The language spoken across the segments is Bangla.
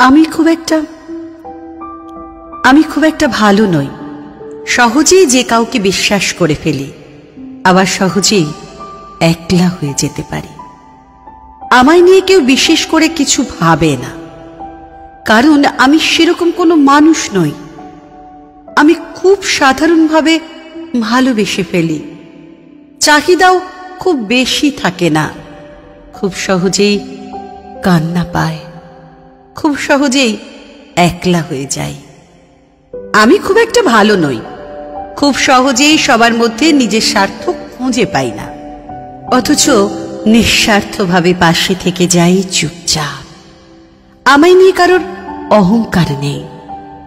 আমি খুব একটা ভালো নই। সহজেই যে কাউকে বিশ্বাস করে ফেলি, আবার সহজেই একলা হয়ে যেতে পারি। আমায় নিয়ে কেউ বিশেষ করে কিছু ভাবে না, কারণ আমি সেরকম কোনো মানুষ নই। আমি খুব সাধারণভাবে ভালোবেসে ফেলি। চাহিদাও খুব বেশি থাকে না। খুব সহজেই কান্না পায়, খুব সহজেই একলা হয়ে যাই। আমি খুব একটা ভালো নই। খুব সহজেই সবার মধ্যে নিজের স্বার্থ খুঁজে পাই না, অথচ নিঃস্বার্থভাবে পাশে থেকে যাই চুপচাপ। আমায় নিয়ে কারোর অহংকার নেই,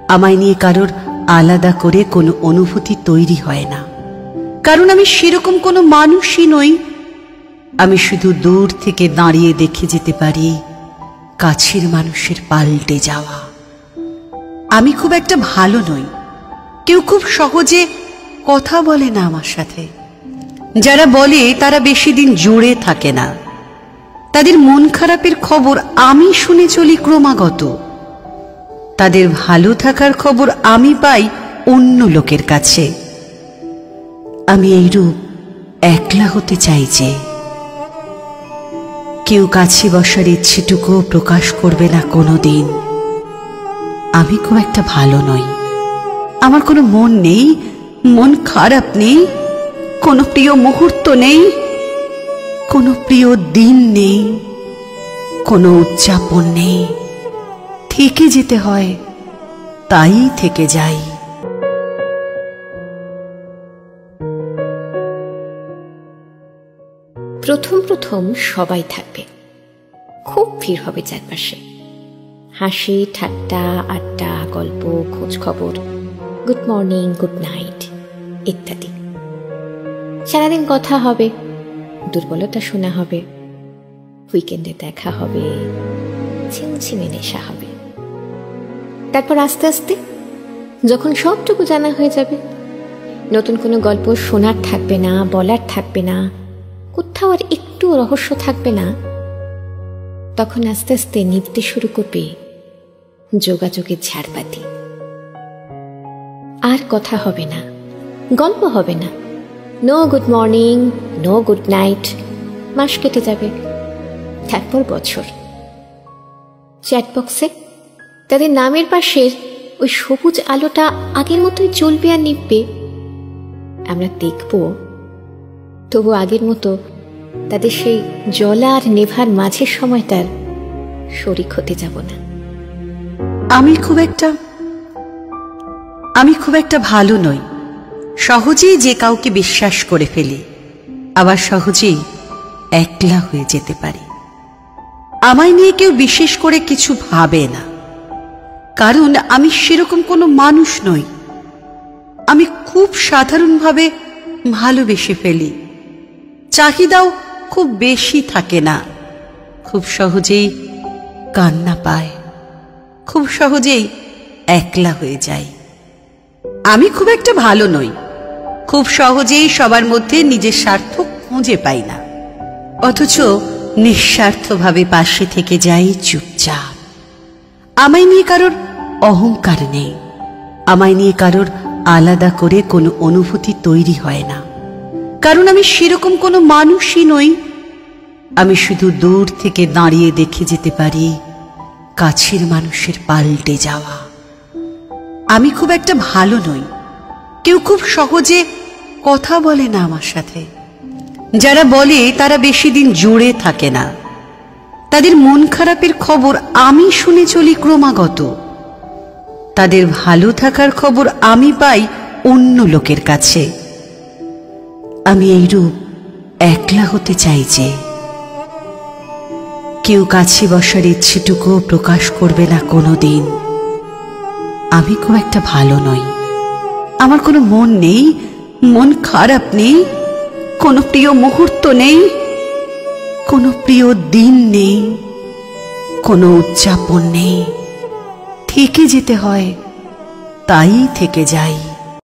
আমায় নিয়ে কারোর আলাদা করে কোনো অনুভূতি তৈরি হয় না, কারণ আমি সেরকম কোনো মানুষই নই। আমি শুধু দূর থেকে দাঁড়িয়ে দেখে যেতে পারি কাছের মানুষের পাল্টে যাওয়া। আমি খুব একটা ভালো নই। কেউ খুব সহজে কথা বলে না আমার সাথে। যারা বলে তারা বেশি দিন জুড়ে থাকে না। তাদের মন খারাপের খবর আমি শুনে চলি ক্রমাগত। তাদের ভালো থাকার খবর আমি পাই অন্য লোকের কাছে। আমি এইরূপ একলা হতে চাই যে কেউ কাছে বসার ইচ্ছেটুকু প্রকাশ করবে না কোনোদিন। আমি খুব একটা ভালো নই। আমার কোনো মন নেই, মন খারাপ নেই, কোনো প্রিয় মুহূর্ত নেই, কোনো প্রিয় দিন নেই, কোনো উদযাপন নেই। থেকে যেতে হয়, তাই থেকে যাই। প্রথম প্রথম সবাই থাকবে, খুব ভিড় হবে চারপাশে। হাসি ঠাট্টা, আড্ডা, গল্প, খোঁজ খবর, গুড মর্নিং, গুড নাইট ইত্যাদি। সারাদিন কথা হবে, দুর্বলতা শোনা হবে, উইকেন্ডে দেখা হবে, ছিমছিমে নেশা হবে। তারপর আস্তে আস্তে যখন সবটুকু জানা হয়ে যাবে, নতুন কোনো গল্প শোনার থাকবে না, বলার থাকবে না, কোথাও আর একটু রহস্য থাকবে না, তখন আস্তে আস্তে নিভতে শুরু করবে যোগাযোগের ঝাড়বাতি। আর কথা হবে না, গল্প হবে না, no good morning, no good night. মাস কেটে যাবে, তারপর বছর। চ্যাটবক্সে তাদের নামের পাশের ওই সবুজ আলোটা আগের মতোই জ্বলবে আর নিভবে। আমরা দেখব, তবু আগের মতো তাদের সেই জ্বলা আর নেভার মাঝের সময়টার শরিক হতে যাব না। আমি খুব একটা ভালো নই। সহজেই যে কাউকে বিশ্বাস করে ফেলি, আবার সহজেই একলা হয়ে যেতে পারি। আমায় নিয়ে কেউ বিশেষ করে কিছু ভাবে না, কারণ আমি সেরকম কোনো মানুষ নই। আমি খুব সাধারণভাবে ভালোবেসে ফেলি। চাহিদাও খুব বেশি থাকে না। খুব সহজেই কান্না পায়, খুব সহজেই একলা হয়ে যাই। আমি খুব একটা ভালো নই। খুব সহজেই সবার মধ্যে নিজের স্বার্থ খুঁজে পাই না, অথচ নিঃস্বার্থভাবে পাশে থেকে যাই চুপচাপ। আমায় নিয়ে কারোর অহংকার নেই, আমায় নিয়ে কারোর আলাদা করে কোনো অনুভূতি তৈরি হয় না, কারণ আমি সেরকম কোনো মানুষই নই। আমি শুধু দূর থেকে দাঁড়িয়ে দেখে যেতে পারি কাছের মানুষের পাল্টে যাওয়া। আমি খুব একটা ভালো নই। কেউ খুব সহজে কথা বলে না আমার সাথে। যারা বলে তারা বেশি দিন জুড়ে থাকে না। তাদের মন খারাপের খবর আমি শুনে চলি ক্রমাগত। তাদের ভালো থাকার খবর আমি পাই অন্য লোকের কাছে। আমি এইরূপ একলা হতে চাই যে কেউ কাছে বসার ইচ্ছেটুকু প্রকাশ করবে না কোনোদিন। আমি খুব একটা ভালো নই। আমার কোনো মন নেই, মন খারাপ নেই, কোনো প্রিয় মুহূর্ত নেই, কোনো প্রিয় দিন নেই, কোনো উদযাপন নেই। থেকে যেতে হয়, তাই থেকে যাই।